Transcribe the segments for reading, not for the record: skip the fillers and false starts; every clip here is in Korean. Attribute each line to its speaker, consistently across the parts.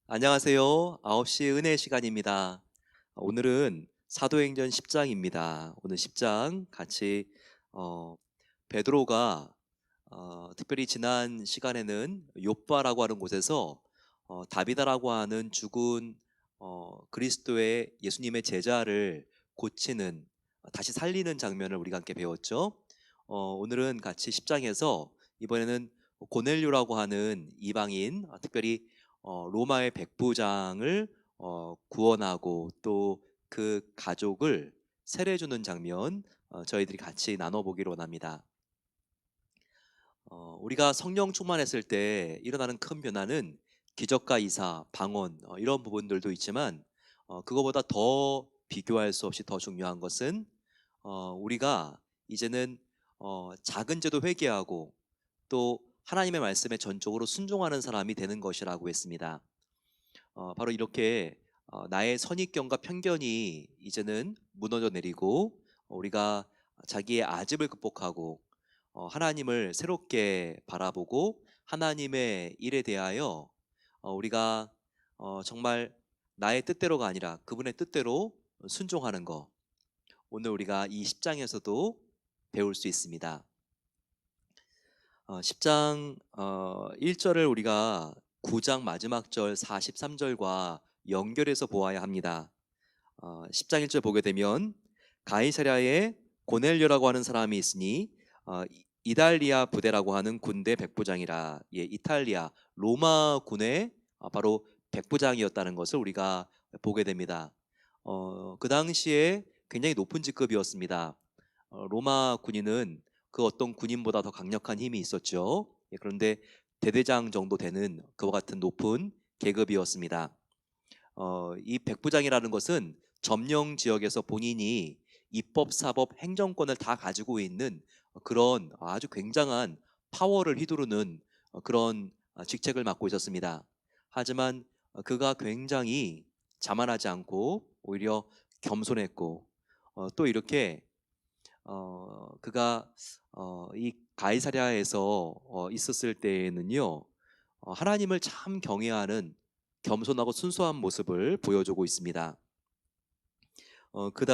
Speaker 1: 안녕하세요. 9시 은혜 시간입니다. 오늘은 사도행전 10장입니다. 오늘 10장 같이 어, 베드로가 특별히 지난 시간에는 욥바라고 하는 곳에서 다비다라고 하는 죽은 그리스도의 예수님의 제자를 고치는 다시 살리는 장면을 우리가 함께 배웠죠. 오늘은 같이 10장에서 이번에는 고넬료라고 하는 이방인, 특별히 로마의 백부장을 구원하고 또 그 가족을 세례주는 장면 저희들이 같이 나눠보기로 원합니다. 우리가 성령 충만했을 때 일어나는 큰 변화는 기적과 이사, 방언 이런 부분들도 있지만 그거보다 더 비교할 수 없이 더 중요한 것은 우리가 이제는 작은 죄도 회개하고 또 하나님의 말씀에 전적으로 순종하는 사람이 되는 것이라고 했습니다. 바로 이렇게 나의 선입견과 편견이 이제는 무너져 내리고 우리가 자기의 아집을 극복하고 하나님을 새롭게 바라보고 하나님의 일에 대하여 우리가 정말 나의 뜻대로가 아니라 그분의 뜻대로 순종하는 것, 오늘 우리가 이 10장에서도 배울 수 있습니다. 10장 1절을 우리가 9장 마지막 절 43절과 연결해서 보아야 합니다. 10장 1절 보게 되면 가이사랴에 고넬료라고 하는 사람이 있으니 이달리아 부대라고 하는 군대 백부장이라. 이탈리아 로마 군의 바로 백부장이었다는 것을 우리가 보게 됩니다. 그 당시에 굉장히 높은 직급이었습니다. 로마 군인은 그 어떤 군인보다 더 강력한 힘이 있었죠. 그런데 대대장 정도 되는 그와 같은 높은 계급이었습니다. 이 백부장이라는 것은 점령 지역에서 본인이 입법, 사법, 행정권을 다 가지고 있는 그런 아주 굉장한 파워를 휘두르는 그런 직책을 맡고 있었습니다. 하지만 그가 굉장히 자만하지 않고 오히려 겸손했고 또 이렇게 그가 이 가이사랴에서 있었을 때에는요 하나님을 참 경외하는 겸손하고 순수한 모습을 보여주고 있습니다.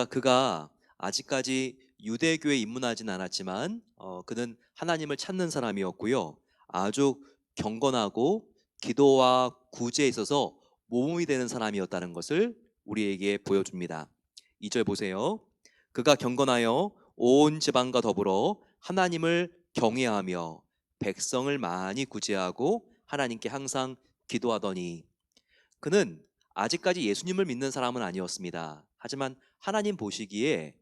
Speaker 1: 그가 아직까지 유대교에 입문하진 않았지만 그는 하나님을 찾는 사람이었고요. 아주 경건하고 기도와 구제에 있어서 모범이 되는 사람이었다는 것을 우리에게 보여줍니다. 2절 보세요. 그가 경건하여 온 지방과 더불어 하나님을 경외하며 백성을 많이 구제하고 하나님께 항상 기도하더니. 그는 아직까지 예수님을 믿는 사람은 아니었습니다. 하지만 하나님 보시기에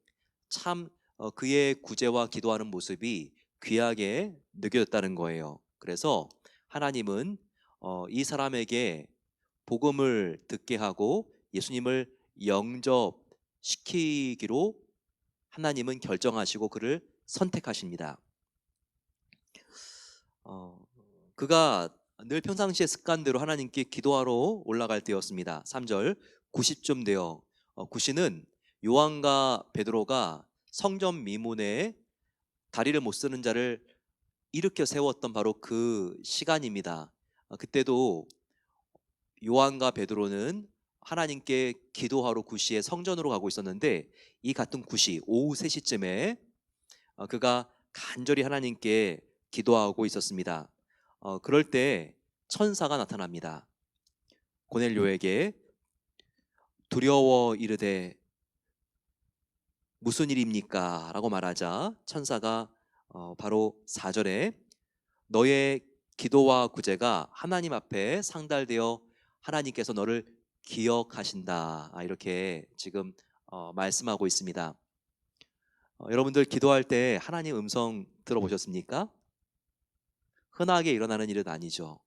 Speaker 1: 참 그의 구제와 기도하는 모습이 귀하게 느껴졌다는 거예요. 그래서 하나님은 이 사람에게 복음을 듣게 하고 예수님을 영접시키기로 하나님은 결정하시고 그를 선택하십니다. 그가 늘 평상시의 습관대로 하나님께 기도하러 올라갈 때였습니다. 3절 90쯤 되어 구시는 요한과 베드로가 성전 미문에 다리를 못 쓰는 자를 일으켜 세웠던 바로 그 시간입니다. 그때도 요한과 베드로는 하나님께 기도하러 구시의 성전으로 가고 있었는데 이 같은 구시 오후 3시쯤에 그가 간절히 하나님께 기도하고 있었습니다. 그럴 때 천사가 나타납니다. 고넬료에게 두려워 이르되 무슨 일입니까? 라고 말하자 천사가 바로 4절에 너의 기도와 구제가 하나님 앞에 상달되어 하나님께서 너를 기억하신다. 이렇게 지금 말씀하고 있습니다. 여러분들 기도할 때 하나님 음성 들어보셨습니까? 흔하게 일어나는 일은 아니죠.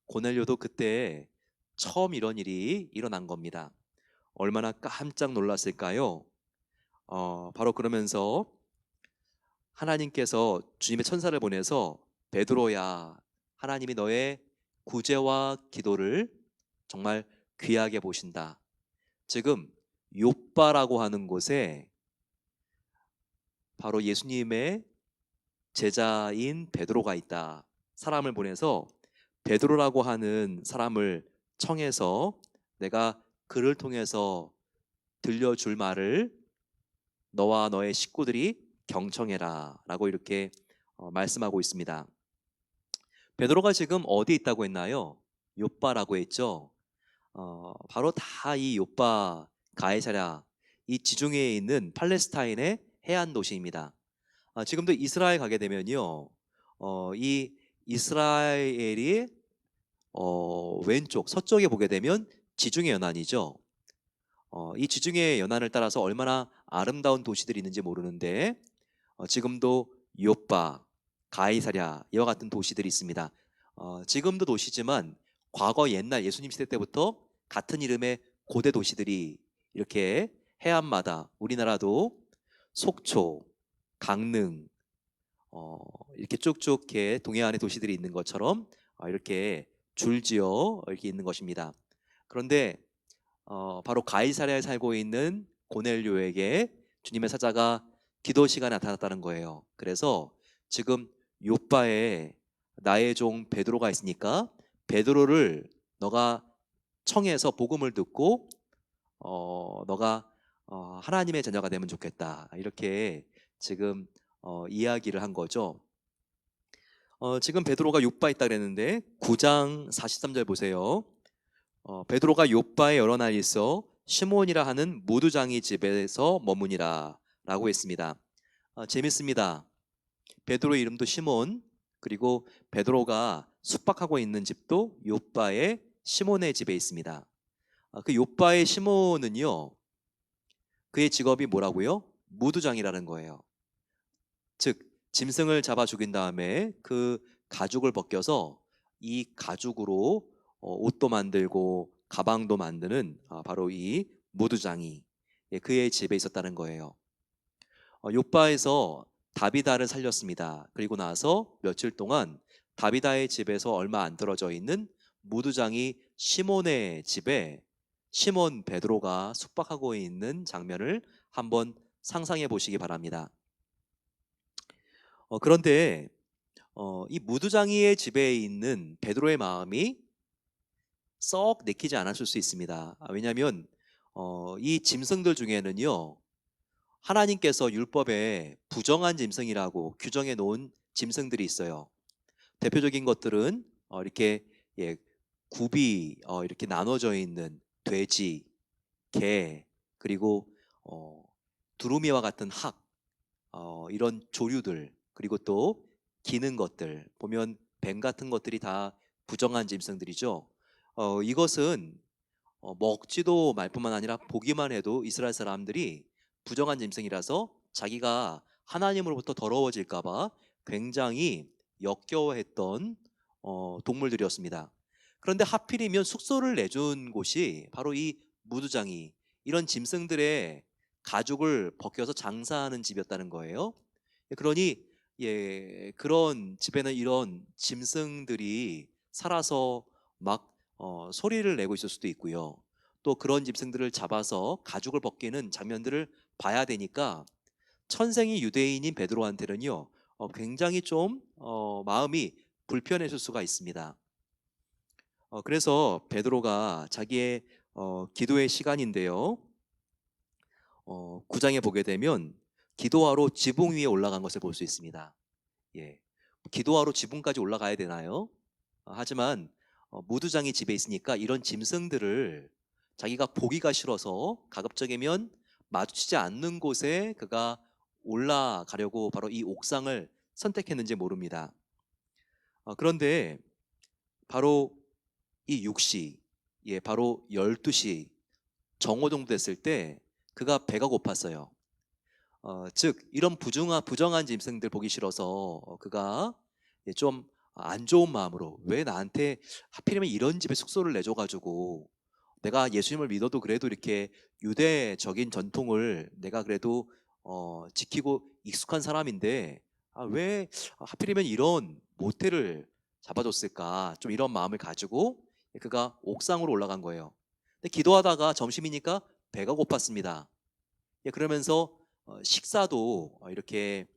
Speaker 1: 고넬료도 그때 처음 이런 일이 일어난 겁니다. 얼마나 깜짝 놀랐을까요? 바로 그러면서 하나님께서 주님의 천사를 보내서 베드로야 하나님이 너의 구제와 기도를 정말 귀하게 보신다. 지금 욥바라고 하는 곳에 바로 예수님의 제자인 베드로가 있다. 사람을 보내서 베드로라고 하는 사람을 청해서 내가 그를 통해서 들려줄 말을 너와 너의 식구들이 경청해라 라고 이렇게 말씀하고 있습니다. 베드로가 지금 어디 있다고 했나요? 욥바라고 했죠. 바로 다 이 욥바 가이사랴 이 지중해에 있는 팔레스타인의 해안 도시입니다. 지금도 이스라엘 가게 되면요, 이 이스라엘이 왼쪽 서쪽에 보게 되면 지중해 연안이죠. 이 지중해 연안을 따라서 얼마나 아름다운 도시들이 있는지 모르는데 지금도 요빠, 가이사랴 이와 같은 도시들이 있습니다. 지금도 도시지만 과거 옛날 예수님 시대 때부터 같은 이름의 고대 도시들이 이렇게 해안마다 우리나라도 속초, 강릉 이렇게 쭉쭉 이렇게 동해안의 도시들이 있는 것처럼 이렇게 줄지어 이렇게 있는 것입니다. 그런데 바로 가이사랴에 살고 있는 고넬료에게 주님의 사자가 기도 시간에 나타났다는 거예요. 그래서 지금 요바에 나의 종 베드로가 있으니까 베드로를 너가 청해서 복음을 듣고 너가 하나님의 자녀가 되면 좋겠다. 이렇게 지금 이야기를 한 거죠. 지금 베드로가 욥바에 있다 그랬는데 9장 43절 보세요. 베드로가 욥바에 여러 날 있어 시몬이라 하는 무두장이 집에서 머무니라 라고 했습니다. 재밌습니다. 베드로의 이름도 시몬, 그리고 베드로가 숙박하고 있는 집도 욥바의 시몬의 집에 있습니다. 그 욥바의 시몬은요, 그의 직업이 뭐라고요? 무두장이라는 거예요. 즉 짐승을 잡아 죽인 다음에 그 가죽을 벗겨서 이 가죽으로 옷도 만들고 가방도 만드는 바로 이 무두장이 그의 집에 있었다는 거예요. 욥바에서 다비다를 살렸습니다. 그리고 나서 며칠 동안 다비다의 집에서 얼마 안 떨어져 있는 무두장이 시몬의 집에 시몬 베드로가 숙박하고 있는 장면을 한번 상상해 보시기 바랍니다. 그런데 이 무두장이의 집에 있는 베드로의 마음이 썩 내키지 않았을 수 있습니다. 왜냐하면 이 짐승들 중에는요, 하나님께서 율법에 부정한 짐승이라고 규정해 놓은 짐승들이 있어요. 대표적인 것들은 이렇게 굽이 이렇게 나눠져 있는 돼지, 개, 그리고 두루미와 같은 학, 이런 조류들, 그리고 또 기는 것들 보면 뱀 같은 것들이 다 부정한 짐승들이죠. 이것은 먹지도 말 뿐만 아니라 보기만 해도 이스라엘 사람들이 부정한 짐승이라서 자기가 하나님으로부터 더러워질까 봐 굉장히 역겨워했던 동물들이었습니다. 그런데 하필이면 숙소를 내준 곳이 바로 이 무두장이 이런 짐승들의 가죽을 벗겨서 장사하는 집이었다는 거예요. 그러니 그런 집에는 이런 짐승들이 살아서 막 소리를 내고 있을 수도 있고요. 또 그런 짐승들을 잡아서 가죽을 벗기는 장면들을 봐야 되니까 천생이 유대인인 베드로한테는요, 굉장히 좀 마음이 불편했을 수가 있습니다. 그래서 베드로가 자기의 기도의 시간인데요, 9장에 보게 되면 기도하러 지붕 위에 올라간 것을 볼 수 있습니다. 예, 기도하러 지붕까지 올라가야 되나요? 하지만 무두장이 집에 있으니까 이런 짐승들을 자기가 보기가 싫어서 가급적이면 마주치지 않는 곳에 그가 올라가려고 바로 이 옥상을 선택했는지 모릅니다. 그런데 바로 이 6시, 바로 12시 정오 정도 됐을 때 그가 배가 고팠어요. 즉 이런 부정한 짐승들 보기 싫어서 그가 좀 안 좋은 마음으로 왜 나한테 하필이면 이런 집에 숙소를 내줘가지고 내가 예수님을 믿어도 그래도 이렇게 유대적인 전통을 내가 그래도 지키고 익숙한 사람인데 왜 하필이면 이런 모텔을 잡아줬을까? 좀 이런 마음을 가지고 그가 옥상으로 올라간 거예요. 근데 기도하다가 점심이니까 배가 고팠습니다. 그러면서 식사도 이렇게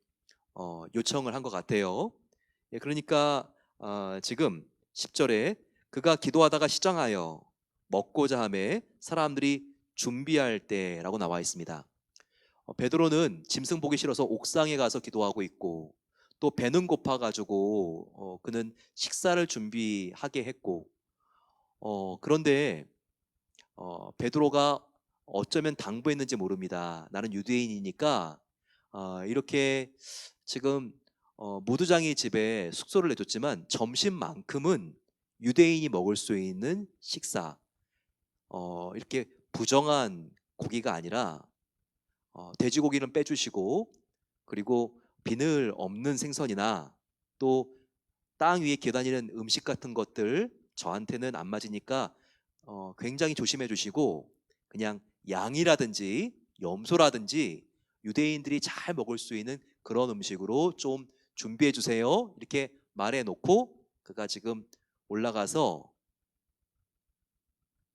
Speaker 1: 요청을 한 것 같아요. 그러니까 지금 10절에 그가 기도하다가 시장하여 먹고자 하매 사람들이 준비할 때라고 나와 있습니다. 베드로는 짐승 보기 싫어서 옥상에 가서 기도하고 있고, 또 배는 고파 가지고 그는 식사를 준비하게 했고, 그런데 베드로가 어쩌면 당부했는지 모릅니다. 나는 유대인이니까 이렇게 지금 무두장이 집에 숙소를 내줬지만 점심만큼은 유대인이 먹을 수 있는 식사, 이렇게 부정한 고기가 아니라 돼지고기는 빼주시고, 그리고 비늘 없는 생선이나 또 땅 위에 기어다니는 음식 같은 것들 저한테는 안 맞으니까 굉장히 조심해 주시고, 그냥 양이라든지 염소라든지 유대인들이 잘 먹을 수 있는 그런 음식으로 좀 준비해 주세요. 이렇게 말해 놓고 그가 지금 올라가서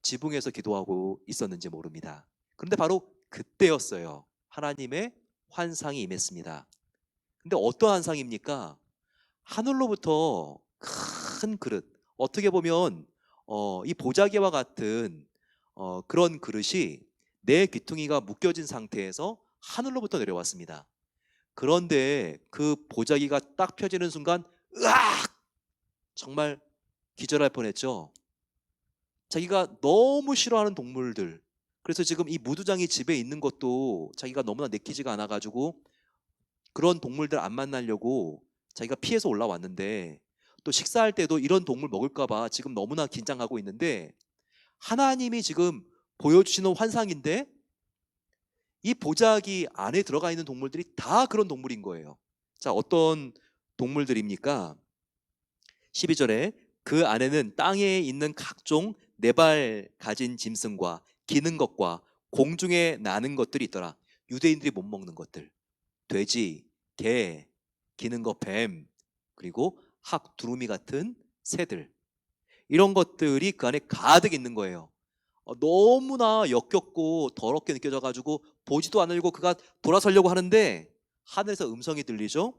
Speaker 1: 지붕에서 기도하고 있었는지 모릅니다. 그런데 바로 그때였어요. 하나님의 환상이 임했습니다. 근데 어떤 환상입니까? 하늘로부터 큰 그릇, 어떻게 보면 이 보자기와 같은 그런 그릇이 내 귀퉁이가 묶여진 상태에서 하늘로부터 내려왔습니다. 그런데 그 보자기가 딱 펴지는 순간, 으악! 정말 기절할 뻔했죠. 자기가 너무 싫어하는 동물들, 그래서 지금 이 무두장이 집에 있는 것도 자기가 너무나 내키지가 않아가지고 그런 동물들 안 만나려고 자기가 피해서 올라왔는데, 또 식사할 때도 이런 동물 먹을까봐 지금 너무나 긴장하고 있는데, 하나님이 지금 보여주시는 환상인데 이 보자기 안에 들어가 있는 동물들이 다 그런 동물인 거예요. 자, 어떤 동물들입니까? 12절에 그 안에는 땅에 있는 각종 네 발 가진 짐승과 기는 것과 공중에 나는 것들이 있더라. 유대인들이 못 먹는 것들. 돼지, 개, 기는 것, 뱀, 그리고 학, 두루미 같은 새들, 이런 것들이 그 안에 가득 있는 거예요. 너무나 역겹고 더럽게 느껴져가지고 보지도 않으려고 그가 돌아서려고 하는데 하늘에서 음성이 들리죠.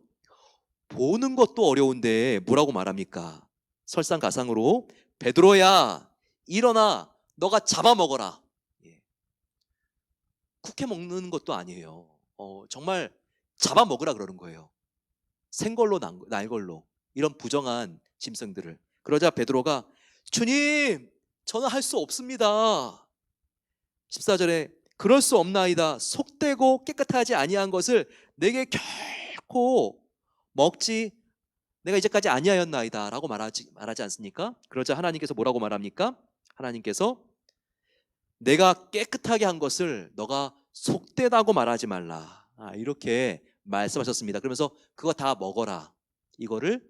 Speaker 1: 보는 것도 어려운데 뭐라고 말합니까? 설상가상으로 베드로야, 일어나, 너가 잡아먹어라. 예. 쿠켜 먹는 것도 아니에요. 정말 잡아먹으라 그러는 거예요. 생걸로 날걸로, 이런 부정한 짐승들을. 그러자 베드로가, 주님, 저는 할 수 없습니다. 14절에 그럴 수 없나이다. 속되고 깨끗하지 아니한 것을 내게 결코 먹지 내가 이제까지 아니하였나이다 라고 말하지 않습니까? 그러자 하나님께서 뭐라고 말합니까? 하나님께서 내가 깨끗하게 한 것을 너가 속되다고 말하지 말라, 이렇게 말씀하셨습니다. 그러면서 그거 다 먹어라. 이거를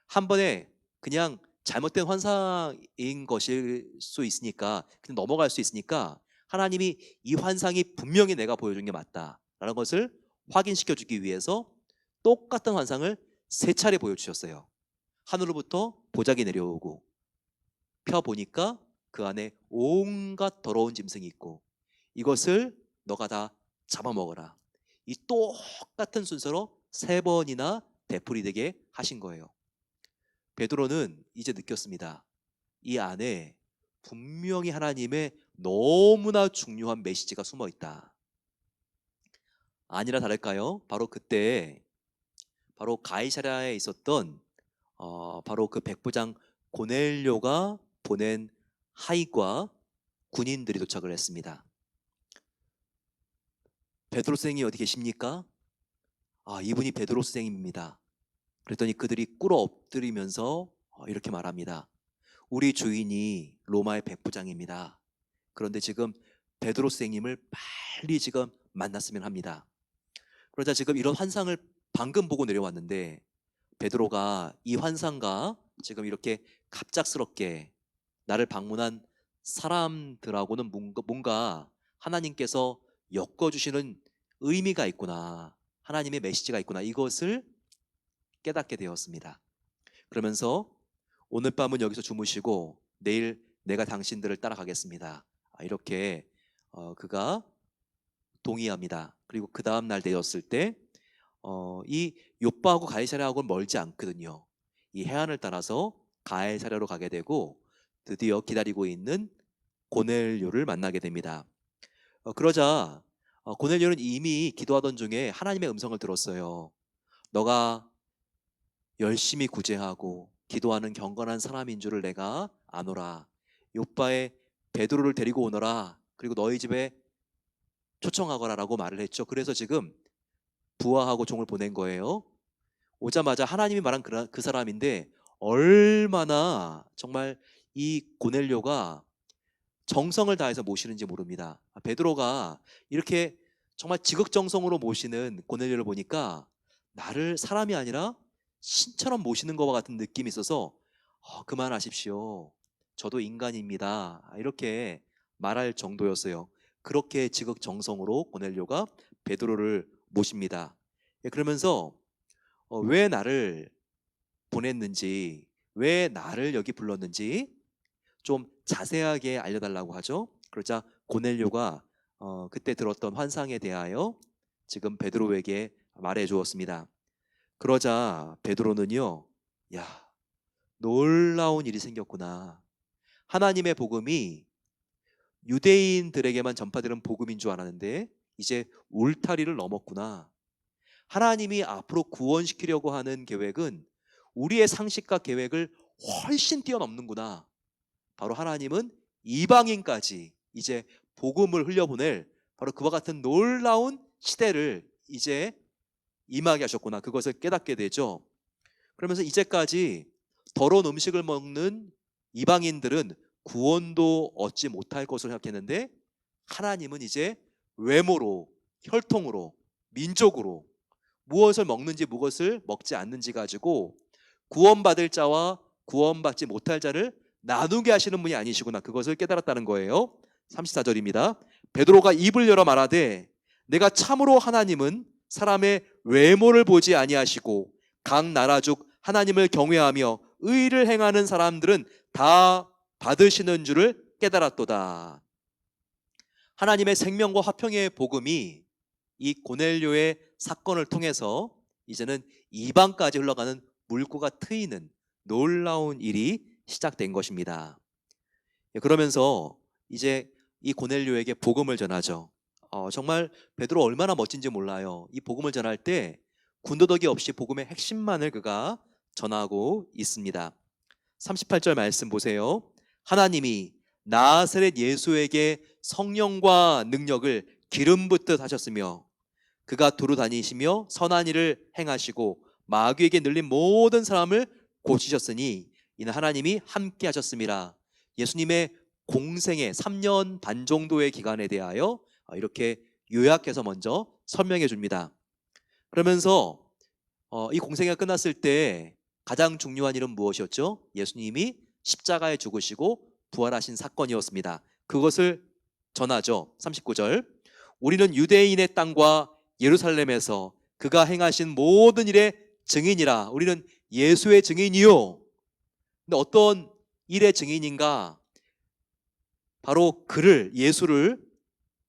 Speaker 1: 한 번에 그냥 잘못된 환상인 것일 수 있으니까 그냥 넘어갈 수 있으니까, 하나님이 이 환상이 분명히 내가 보여준 게 맞다라는 것을 확인시켜 주기 위해서 똑같은 환상을 세 차례 보여주셨어요. 하늘로부터 보자기 내려오고, 펴보니까 그 안에 온갖 더러운 짐승이 있고, 이것을 너가 다 잡아먹어라. 이 똑같은 순서로 세 번이나 되풀이되게 하신 거예요. 베드로는 이제 느꼈습니다. 이 안에 분명히 하나님의 너무나 중요한 메시지가 숨어 있다. 아니라 다를까요? 바로 그때 바로 가이사랴에 있었던 바로 그 백부장 고넬료가 보낸 하인과 군인들이 도착을 했습니다. 베드로 선생이 어디 계십니까? 이분이 베드로 선생입니다. 그랬더니 그들이 꿇어 엎드리면서 이렇게 말합니다. 우리 주인이 로마의 백부장입니다. 그런데 지금 베드로 선생님을 빨리 지금 만났으면 합니다. 그러자 지금 이런 환상을 방금 보고 내려왔는데, 베드로가 이 환상과 지금 이렇게 갑작스럽게 나를 방문한 사람들하고는 뭔가 하나님께서 엮어주시는 의미가 있구나, 하나님의 메시지가 있구나, 이것을 깨닫게 되었습니다. 그러면서 오늘 밤은 여기서 주무시고 내일 내가 당신들을 따라가겠습니다. 이렇게 그가 동의합니다. 그리고 그 다음 날 되었을 때 이 욥바하고 가이사랴하고는 멀지 않거든요. 이 해안을 따라서 가이사랴로 가게 되고 드디어 기다리고 있는 고넬료를 만나게 됩니다. 그러자 고넬료는 이미 기도하던 중에 하나님의 음성을 들었어요. 너가 열심히 구제하고 기도하는 경건한 사람인 줄을 내가 아노라. 욥바의 베드로를 데리고 오너라. 그리고 너희 집에 초청하거라라고 말을 했죠. 그래서 지금 부하하고 종을 보낸 거예요. 오자마자 하나님이 말한 그 사람인데 얼마나 정말 이 고넬료가 정성을 다해서 모시는지 모릅니다. 베드로가 이렇게 정말 지극정성으로 모시는 고넬료를 보니까 나를 사람이 아니라 신처럼 모시는 것과 같은 느낌이 있어서 그만하십시오. 저도 인간입니다. 이렇게 말할 정도였어요. 그렇게 지극정성으로 고넬료가 베드로를 모십니다. 그러면서 왜 나를 보냈는지, 왜 나를 여기 불렀는지 좀 자세하게 알려달라고 하죠. 그러자 고넬료가 그때 들었던 환상에 대하여 지금 베드로에게 말해 주었습니다. 그러자 베드로는요, 야, 놀라운 일이 생겼구나. 하나님의 복음이 유대인들에게만 전파되는 복음인 줄 알았는데 이제 울타리를 넘었구나. 하나님이 앞으로 구원시키려고 하는 계획은 우리의 상식과 계획을 훨씬 뛰어넘는구나. 바로 하나님은 이방인까지 이제 복음을 흘려보낼 바로 그와 같은 놀라운 시대를 이제 임하게 하셨구나. 그것을 깨닫게 되죠. 그러면서 이제까지 더러운 음식을 먹는 이방인들은 구원도 얻지 못할 것으로 생각했는데 하나님은 이제 외모로, 혈통으로, 민족으로 무엇을 먹는지 무엇을 먹지 않는지 가지고 구원받을 자와 구원받지 못할 자를 나누게 하시는 분이 아니시구나. 그것을 깨달았다는 거예요. 34절입니다. 베드로가 입을 열어 말하되 내가 참으로 하나님은 사람의 외모를 보지 아니하시고 각 나라족 하나님을 경외하며 의를 행하는 사람들은 다 받으시는 줄을 깨달았도다. 하나님의 생명과 화평의 복음이 이 고넬료의 사건을 통해서 이제는 이방까지 흘러가는 물꼬가 트이는 놀라운 일이 시작된 것입니다. 그러면서 이제 이 고넬료에게 복음을 전하죠. 정말 베드로 얼마나 멋진지 몰라요. 이 복음을 전할 때 군더더기 없이 복음의 핵심만을 그가 전하고 있습니다. 38절 말씀 보세요. 하나님이 나사렛 예수에게 성령과 능력을 기름 붓듯 하셨으며 그가 두루 다니시며 선한 일을 행하시고 마귀에게 늘린 모든 사람을 고치셨으니 이는 하나님이 함께 하셨습니다. 예수님의 공생의 3년 반 정도의 기간에 대하여 이렇게 요약해서 먼저 설명해 줍니다. 그러면서 이 공생애가 끝났을 때 가장 중요한 일은 무엇이었죠? 예수님이 십자가에 죽으시고 부활하신 사건이었습니다. 그것을 전하죠. 39절. 우리는 유대인의 땅과 예루살렘에서 그가 행하신 모든 일의 증인이라. 우리는 예수의 증인이요. 근데 어떤 일의 증인인가? 바로 그를, 예수를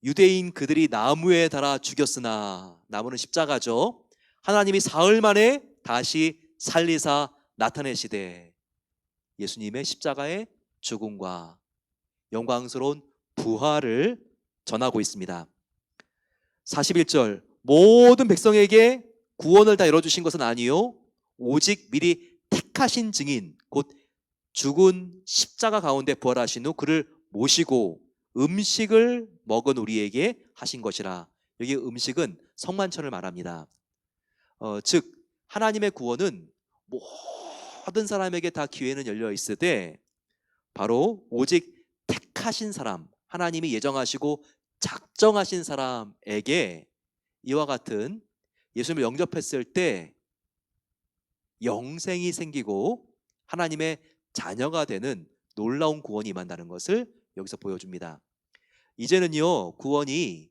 Speaker 1: 유대인 그들이 나무에 달아 죽였으나, 나무는 십자가죠. 하나님이 사흘 만에 다시 살리사 나타내시되 예수님의 십자가의 죽음과 영광스러운 부활을 전하고 있습니다. 41절. 모든 백성에게 구원을 다 열어주신 것은 아니요 오직 미리 택하신 증인 곧 죽은 십자가 가운데 부활하신 후 그를 모시고 음식을 먹은 우리에게 하신 것이라. 여기 음식은 성만찬을 말합니다. 즉 하나님의 구원은 모든 사람에게 다 기회는 열려 있으되 바로 오직 택하신 사람, 하나님이 예정하시고 작정하신 사람에게 이와 같은 예수님을 영접했을 때 영생이 생기고 하나님의 자녀가 되는 놀라운 구원이 임한다는 것을 여기서 보여줍니다. 이제는요, 구원이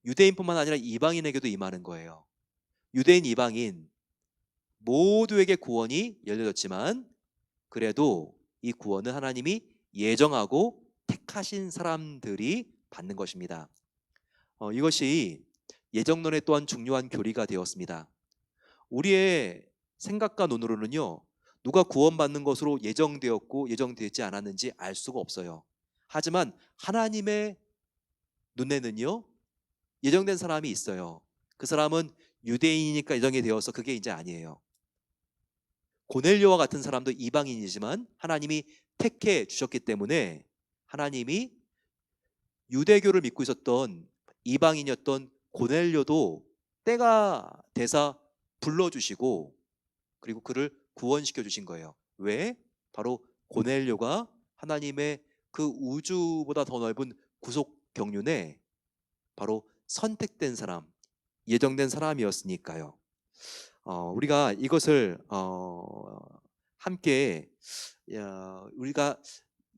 Speaker 1: 유대인뿐만 아니라 이방인에게도 임하는 거예요. 유대인, 이방인 모두에게 구원이 열려졌지만 그래도 이 구원은 하나님이 예정하고 택하신 사람들이 받는 것입니다. 이것이 예정론의 또한 중요한 교리가 되었습니다. 우리의 생각과 눈으로는요, 누가 구원받는 것으로 예정되었고 예정되지 않았는지 알 수가 없어요. 하지만 하나님의 눈에는요, 예정된 사람이 있어요. 그 사람은 유대인이니까 예정이 되어서 그게 이제 아니에요. 고넬료와 같은 사람도 이방인이지만 하나님이 택해 주셨기 때문에 하나님이 유대교를 믿고 있었던 이방인이었던 고넬료도 때가 돼서 불러주시고 그리고 그를 구원시켜 주신 거예요. 왜? 바로 고넬료가 하나님의 그 우주보다 더 넓은 구속 경륜에 바로 선택된 사람, 예정된 사람이었으니까요. 우리가 이것을 함께 우리가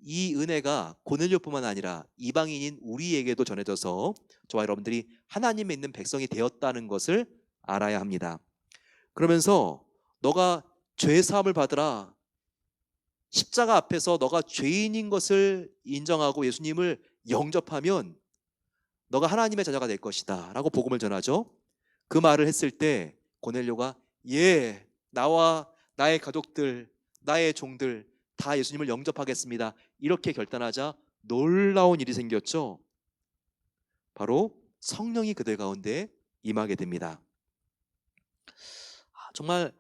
Speaker 1: 이 은혜가 고넬료뿐만 아니라 이방인인 우리에게도 전해져서 저와 여러분들이 하나님에 있는 백성이 되었다는 것을 알아야 합니다. 그러면서 너가 죄 사함을 받으라, 십자가 앞에서 너가 죄인인 것을 인정하고 예수님을 영접하면 너가 하나님의 자녀가 될 것이다 라고 복음을 전하죠. 그 말을 했을 때 고넬료가 예, 나와 나의 가족들, 나의 종들 다 예수님을 영접하겠습니다, 이렇게 결단하자 놀라운 일이 생겼죠. 바로 성령이 그들 가운데 임하게 됩니다. 정말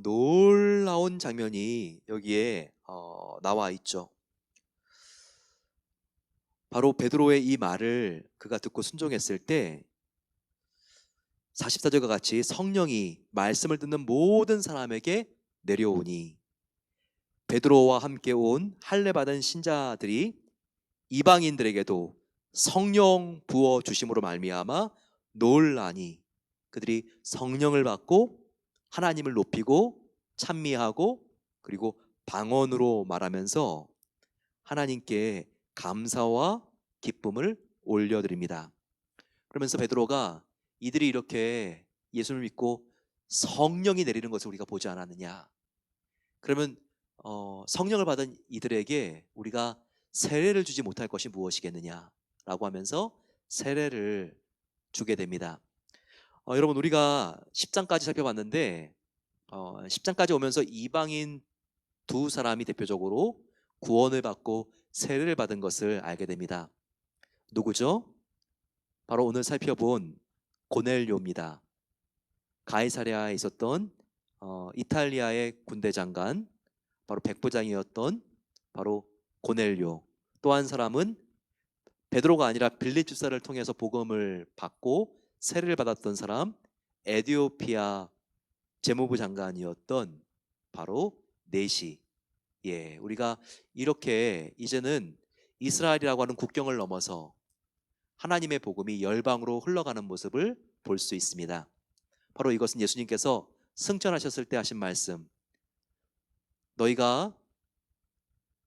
Speaker 1: 놀라운 장면이 여기에 나와 있죠. 바로 베드로의 이 말을 그가 듣고 순종했을 때 44절과 같이 성령이 말씀을 듣는 모든 사람에게 내려오니 베드로와 함께 온 할례 받은 신자들이 이방인들에게도 성령 부어 주심으로 말미암아 놀라니 그들이 성령을 받고 하나님을 높이고 찬미하고 그리고 방언으로 말하면서 하나님께 감사와 기쁨을 올려드립니다. 그러면서 베드로가 이들이 이렇게 예수를 믿고 성령이 내리는 것을 우리가 보지 않았느냐, 그러면 성령을 받은 이들에게 우리가 세례를 주지 못할 것이 무엇이겠느냐 라고 하면서 세례를 주게 됩니다. 여러분, 우리가 10장까지 살펴봤는데 10장까지 오면서 이방인 두 사람이 대표적으로 구원을 받고 세례를 받은 것을 알게 됩니다. 누구죠? 바로 오늘 살펴본 고넬료입니다. 가이사랴에 있었던 이탈리아의 군대 장관, 바로 백부장이었던 바로 고넬료. 또 한 사람은 베드로가 아니라 빌립 집사를 통해서 복음을 받고 세례를 받았던 사람, 에티오피아 재무부 장관이었던 바로 네시. 예, 우리가 이렇게 이제는 이스라엘이라고 하는 국경을 넘어서 하나님의 복음이 열방으로 흘러가는 모습을 볼 수 있습니다. 바로 이것은 예수님께서 승천하셨을 때 하신 말씀, 너희가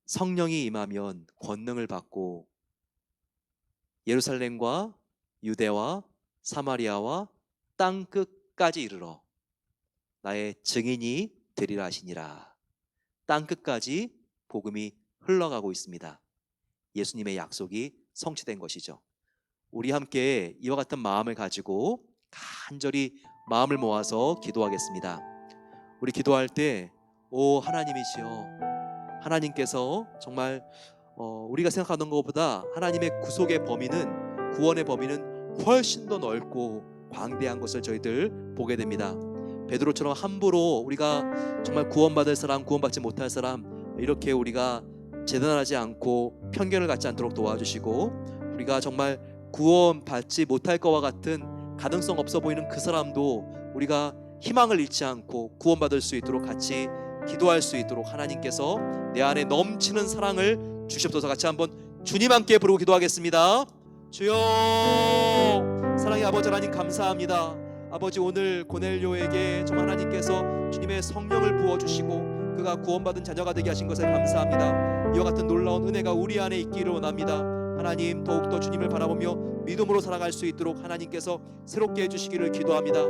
Speaker 1: 성령이 임하면 권능을 받고 예루살렘과 유대와 사마리아와 땅 끝까지 이르러 나의 증인이 되리라 하시니라. 땅 끝까지 복음이 흘러가고 있습니다. 예수님의 약속이 성취된 것이죠. 우리 함께 이와 같은 마음을 가지고 간절히 마음을 모아서 기도하겠습니다. 우리 기도할 때 오 하나님이시여, 하나님께서 정말 우리가 생각하는 것보다 하나님의 구속의 범위는, 구원의 범위는 훨씬 더 넓고 광대한 것을 저희들 보게 됩니다. 베드로처럼 함부로 우리가 정말 구원받을 사람, 구원받지 못할 사람 이렇게 우리가 재단하지 않고 편견을 갖지 않도록 도와주시고, 우리가 정말 구원받지 못할 것과 같은 가능성 없어 보이는 그 사람도 우리가 희망을 잃지 않고 구원받을 수 있도록 같이 기도할 수 있도록 하나님께서 내 안에 넘치는 사랑을 주시옵소서. 같이 한번 주님 함께 부르고 기도하겠습니다. 주여, 사랑의 아버지 하나님 감사합니다. 아버지, 오늘 고넬료에게 정말 하나님께서 주님의 성령을 부어주시고 그가 구원받은 자녀가 되게 하신 것에 감사합니다. 이와 같은 놀라운 은혜가 우리 안에 있기를 원합니다. 하나님, 더욱더 주님을 바라보며 믿음으로 살아갈 수 있도록 하나님께서 새롭게 해주시기를 기도합니다.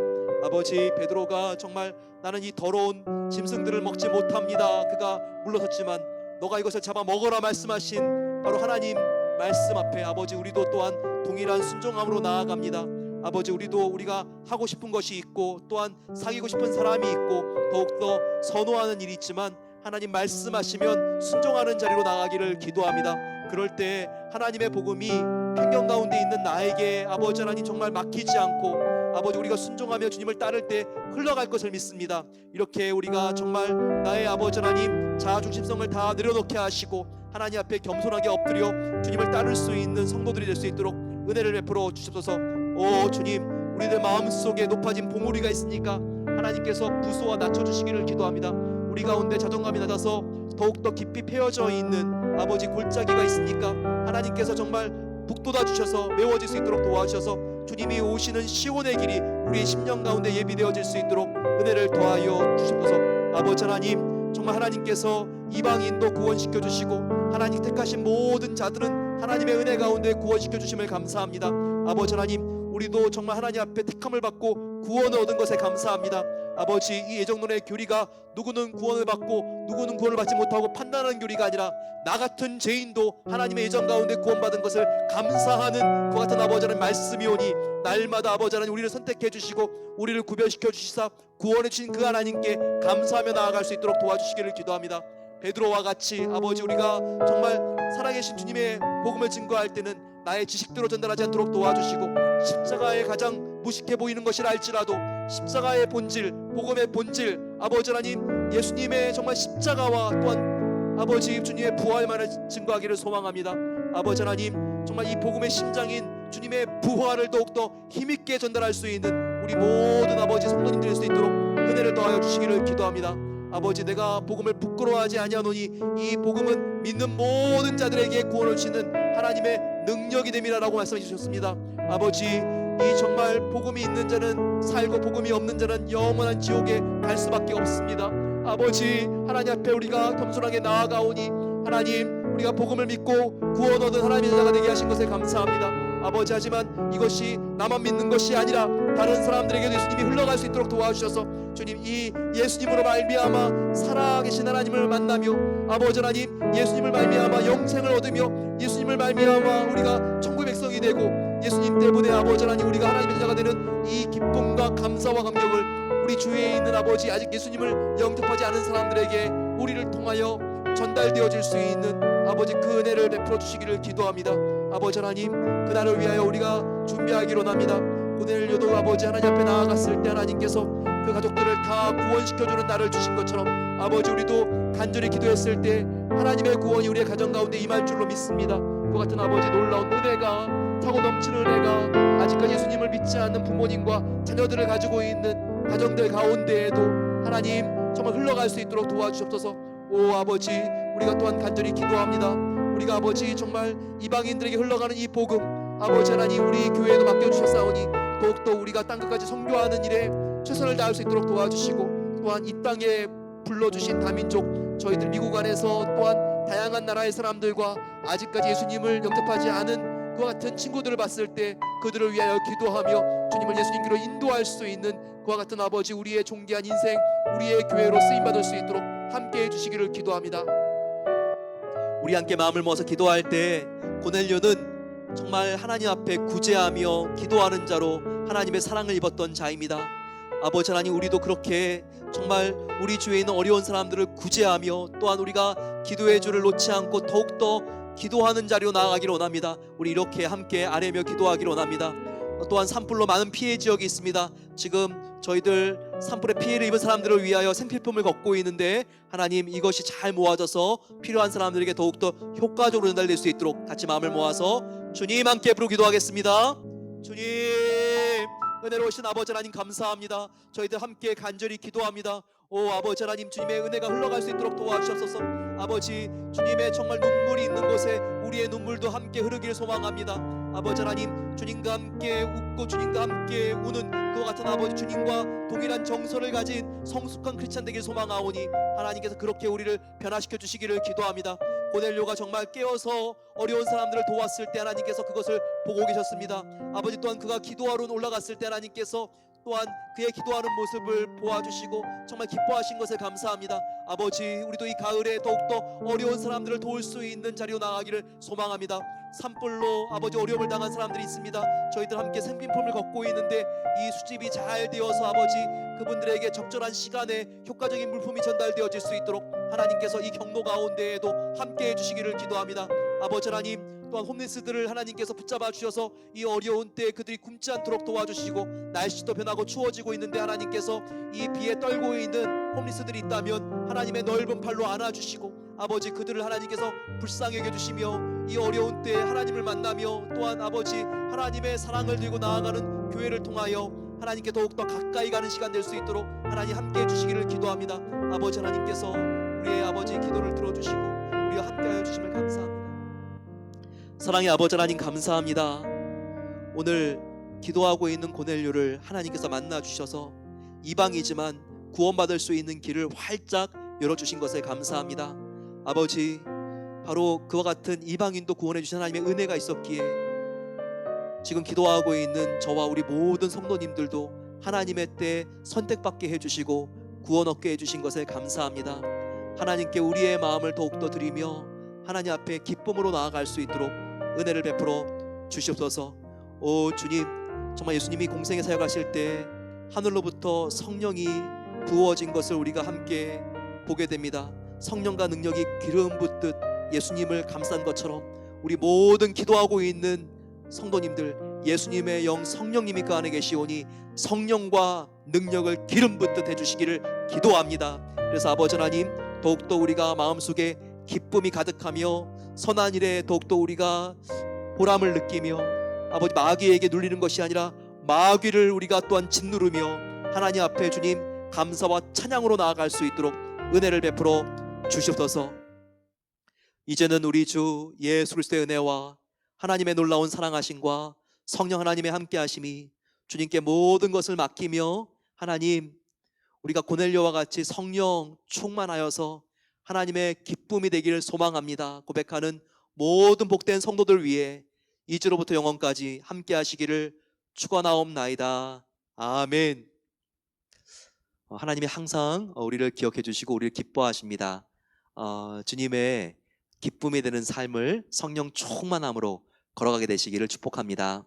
Speaker 2: 아버지, 베드로가 정말 나는 이 더러운 짐승들을 먹지 못합니다, 그가 물러섰지만 너가 이것을 잡아 먹어라 말씀하신 바로 하나님 말씀 앞에 아버지, 우리도 또한 동일한 순종함으로 나아갑니다. 아버지, 우리도 우리가 하고 싶은 것이 있고 또한 사귀고 싶은 사람이 있고 더욱더 선호하는 일이 있지만 하나님 말씀하시면 순종하는 자리로 나가기를 기도합니다. 그럴 때 하나님의 복음이 편견 가운데 있는 나에게 아버지 하나님 정말 막히지 않고 아버지, 우리가 순종하며 주님을 따를 때 흘러갈 것을 믿습니다. 이렇게 우리가 정말 나의 아버지 하나님 자아중심성을 다 내려놓게 하시고 하나님 앞에 겸손하게 엎드려 주님을 따를 수 있는 성도들이 될 수 있도록 은혜를 베풀어 주시옵소서. 오 주님, 우리들 마음속에 높아진 봉우리가 있으니까 하나님께서 부수와 낮춰주시기를 기도합니다. 우리 가운데 자존감이 낮아서 더욱더 깊이 패여져 있는 아버지 골짜기가 있으니까 하나님께서 정말 북돋아 주셔서 메워질 수 있도록 도와주셔서 주님이 오시는 시온의 길이 우리의 심령 가운데 예비되어질 수 있도록 은혜를 더하여 주시옵소서. 아버지 하나님, 정말 하나님께서 이방인도 구원시켜 주시고 하나님 택하신 모든 자들은 하나님의 은혜 가운데 구원시켜 주심을 감사합니다. 아버지 하나님, 우리도 정말 하나님 앞에 택함을 받고 구원을 얻은 것에 감사합니다. 아버지, 이 예정론의 교리가 누구는 구원을 받고 누구는 구원을 받지 못하고 판단하는 교리가 아니라 나 같은 죄인도 하나님의 예정 가운데 구원받은 것을 감사하는 그 같은 아버지 하나님 말씀이 오니 날마다 아버지 하나님 우리를 선택해 주시고 우리를 구별시켜 주시사 구원해 주신 그 하나님께 감사하며 나아갈 수 있도록 도와주시기를 기도합니다. 베드로와 같이 아버지, 우리가 정말 살아계신 주님의 복음을 증거할 때는 나의 지식대로 전달하지 않도록 도와주시고 십자가의 가장 무식해 보이는 것이라 할지라도 십자가의 본질, 복음의 본질, 아버지 하나님 예수님의 정말 십자가와 또한 아버지 주님의 부활만을 증거하기를 소망합니다. 아버지 하나님, 정말 이 복음의 심장인 주님의 부활을 더욱더 힘있게 전달할 수 있는 우리 모든 아버지 성도님들 될 수 있도록 은혜를 더하여 주시기를 기도합니다. 아버지, 내가 복음을 부끄러워하지 아니하노니 이 복음은 믿는 모든 자들에게 구원을 주시는 하나님의 능력이 됨이라라고 말씀해 주셨습니다. 아버지, 이 정말 복음이 있는 자는 살고 복음이 없는 자는 영원한 지옥에 갈 수밖에 없습니다. 아버지, 하나님 앞에 우리가 겸손하게 나아가오니 하나님, 우리가 복음을 믿고 구원 얻은 하나님의 자가 되게 하신 것에 감사합니다. 아버지, 하지만 이것이 나만 믿는 것이 아니라 다른 사람들에게도 예수님이 흘러갈 수 있도록 도와주셔서 주님, 이 예수님으로 말미암아 살아계신 하나님을 만나며 아버지 하나님 예수님을 말미암아 영생을 얻으며 예수님을 말미암아 우리가 천국의 백성이 되고 예수님 때문에 아버지 하나님 우리가 하나님의 자가 되는 이 기쁨과 감사와 감격을 우리 주위에 있는 아버지 아직 예수님을 영접하지 않은 사람들에게 우리를 통하여 전달되어질 수 있는 아버지 그 은혜를 베풀어 주시기를 기도합니다. 아버지 하나님, 그날을 위하여 우리가 준비하기로 합니다. 오늘도 아버지 하나님 앞에 나아갔을 때 하나님께서 그 가족들을 다 구원시켜주는 날을 주신 것처럼 아버지, 우리도 간절히 기도했을 때 하나님의 구원이 우리의 가정 가운데 임할 줄로 믿습니다. 그 같은 아버지 놀라운 은혜가, 차고 넘치는 은혜가 아직까지 예수님을 믿지 않는 부모님과 자녀들을 가지고 있는 가정들 가운데에도 하나님 정말 흘러갈 수 있도록 도와주옵소서. 오 아버지, 우리가 또한 간절히 기도합니다. 우리가 아버지 정말 이방인들에게 흘러가는 이 복음 아버지 하나님 우리 교회에도 맡겨주셨사오니 더욱더 우리가 땅끝까지 선교하는 일에 최선을 다할 수 있도록 도와주시고 또한 이 땅에 불러주신 다민족 저희들 미국 안에서 또한 다양한 나라의 사람들과 아직까지 예수님을 영접하지 않은 그와 같은 친구들을 봤을 때 그들을 위하여 기도하며 주님을 예수님께로 인도할 수 있는 그와 같은 아버지 우리의 존귀한 인생 우리의 교회로 쓰임받을 수 있도록 함께해 주시기를 기도합니다.
Speaker 1: 우리 함께 마음을 모아서 기도할 때 고넬료는 정말 하나님 앞에 구제하며 기도하는 자로 하나님의 사랑을 입었던 자입니다. 아버지 하나님, 우리도 그렇게 정말 우리 주위에 있는 어려운 사람들을 구제하며 또한 우리가 기도의 줄을 놓지 않고 더욱더 기도하는 자리로 나아가기를 원합니다. 우리 이렇게 함께 아뢰며 기도하기를 원합니다. 또한 산불로 많은 피해 지역이 있습니다. 지금 저희들 산불에 피해를 입은 사람들을 위하여 생필품을 걷고 있는데 하나님, 이것이 잘 모아져서 필요한 사람들에게 더욱더 효과적으로 전달될 수 있도록 같이 마음을 모아서 주님 함께 부르고 기도하겠습니다. 주님, 은혜로우신 아버지 하나님 감사합니다. 저희들 함께 간절히 기도합니다. 오 아버지 하나님, 주님의 은혜가 흘러갈 수 있도록 도와주셔서 아버지, 주님의 정말 눈물이 있는 곳에 우리의 눈물도 함께 흐르기를 소망합니다. 아버지 하나님, 주님과 함께 웃고 주님과 함께 우는 그와 같은 아버지 주님과 동일한 정서를 가진 성숙한 크리스찬 되길 소망하오니 하나님께서 그렇게 우리를 변화시켜 주시기를 기도합니다. 고넬료가 정말 깨어서 어려운 사람들을 도왔을 때 하나님께서 그것을 보고 계셨습니다. 아버지, 또한 그가 기도하러 올라갔을 때 하나님께서
Speaker 2: 또한 그의 기도하는 모습을 보아주시고 정말 기뻐하신 것에 감사합니다. 아버지, 우리도 이 가을에 더욱더 어려운 사람들을 도울 수 있는 자리로 나아가기를 소망합니다. 산불로 아버지 어려움을 당한 사람들이 있습니다. 저희들 함께 생필품을 걷고 있는데 이 수집이 잘 되어서 아버지 그분들에게 적절한 시간에 효과적인 물품이 전달되어질 수 있도록 하나님께서 이 경로 가운데에도 함께 해주시기를 기도합니다. 아버지 하나님, 또한 홈리스들을 하나님께서 붙잡아 주셔서 이 어려운 때에 그들이 굶지 않도록 도와주시고, 날씨도 변하고 추워지고 있는데 하나님께서 이 비에 떨고 있는 홈리스들이 있다면 하나님의 넓은 팔로 안아주시고, 아버지 그들을 하나님께서 불쌍히 여겨주시며 이 어려운 때에 하나님을 만나며 또한 아버지 하나님의 사랑을 들고 나아가는 교회를 통하여 하나님께 더욱더 가까이 가는 시간 될 수 있도록 하나님 함께 해주시기를 기도합니다. 아버지 하나님께서 우리의 아버지 기도를 들어주시고 우리와 함께하여 주심을 감사합니다. 사랑의 아버지 하나님 감사합니다. 오늘 기도하고 있는 고넬료를 하나님께서 만나주셔서 이방이지만 구원받을 수 있는 길을 활짝 열어주신 것에 감사합니다. 아버지, 바로 그와 같은 이방인도 구원해 주신 하나님의 은혜가 있었기에 지금 기도하고 있는 저와 우리 모든 성도님들도 하나님의 때에 선택받게 해주시고 구원 얻게 해주신 것에 감사합니다. 하나님께 우리의 마음을 더욱더 드리며 하나님 앞에 기쁨으로 나아갈 수 있도록 은혜를 베풀어 주시옵소서. 오 주님, 정말 예수님이 공생에 사역하실 때 하늘로부터 성령이 부어진 것을 우리가 함께 보게 됩니다. 성령과 능력이 기름 붓듯 예수님을 감싼 것처럼 우리 모든 기도하고 있는 성도님들, 예수님의 영 성령님이 그 안에 계시오니 성령과 능력을 기름 붓듯 해주시기를 기도합니다. 그래서 아버지 하나님, 더욱더 우리가 마음속에 기쁨이 가득하며 선한 일에 더욱더 우리가 보람을 느끼며 아버지 마귀에게 눌리는 것이 아니라 마귀를 우리가 또한 짓누르며 하나님 앞에 주님 감사와 찬양으로 나아갈 수 있도록 은혜를 베풀어 주시옵소서. 이제는 우리 주 예수 그리스도의 은혜와 하나님의 놀라운 사랑하심과 성령 하나님의 함께하심이 주님께 모든 것을 맡기며 하나님, 우리가 고넬료와 같이 성령 충만하여서 하나님의 기쁨이 되기를 소망합니다 고백하는 모든 복된 성도들 위해 이제로부터 영원까지 함께하시기를 축원하옵나이다. 아멘. 하나님이 항상 우리를 기억해 주시고 우리를 기뻐하십니다. 주님의 기쁨이 되는 삶을 성령 충만함으로 걸어가게 되시기를 축복합니다.